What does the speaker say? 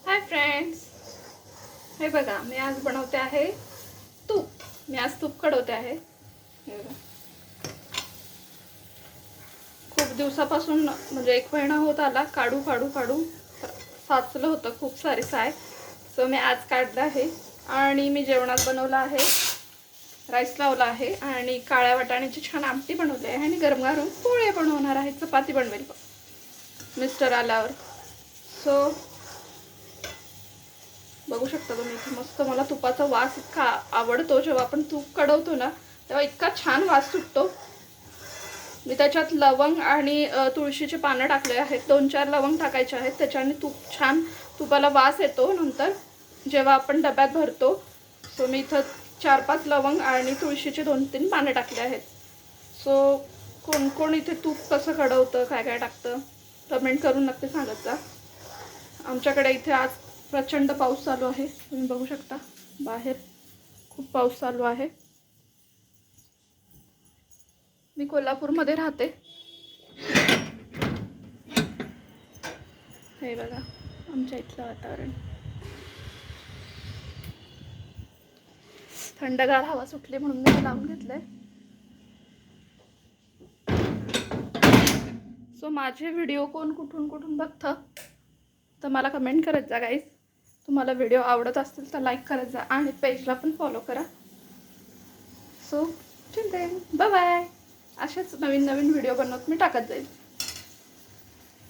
Hi friends, हे बघा मी आज बनवते आहे तूप. मी आज तूप कडवते आहे. हे बघा, खूप दिवसापासून म्हणजे 1 महिना होत आला काढू काढू काढू साचलं होतं खूप सारी साय. सो मी आज काढलं आहे आणि मी जेवणात बनवलं आहे, राईस लावला आहे आणि काळ्या वाटाण्याची छान आमटी बनवली आहे आणि गरम गरम पोळे बनवणार आहे. चपाती बनवेल मिस्टर आल्यावर. सो बघू शकता तुम्ही इथे मस्त मला तुपाचा वास इतका आवडतो. जेव्हा आपण तूप कडवतो ना तेव्हा इतका छान वास सुटतो. मी त्याच्यात लवंग आणि तुळशीचे पानं टाकले आहेत. 2-4 लवंग टाकायचे आहेत, त्याच्याने तुपाला वास येतो नंतर जेव्हा आपण डब्यात भरतो. सो मी इथं 4-5 लवंग आणि तुळशीचे 2-3 पानं टाकले आहेत. सो कोण कोण इथे तूप कसं कडवतं, काय काय टाकतं, कमेंट करून नक्की सांगत जा. आमच्याकडे इथे आज प्रचंड पाऊस चालू आहे, तुम्ही बघू शकता बाहेर खूप पाऊस चालू आहे. मी कोल्हापूरमध्ये राहते. हे बघा आमच्या इथलं वातावरण, थंडगार हवा सुटली म्हणून मी लावून घेतलंय. सो माझे व्हिडिओ कोण कुठून कुठून बघतं तर मला कमेंट करत जा गाईज. तुम्हाला व्हिडिओ आवडत असतील तर लाईक करत जा आणि पेजला पण फॉलो करा. So children bye bye. असेच नवीन नवीन व्हिडिओ बनवत मी टाकत जाईल.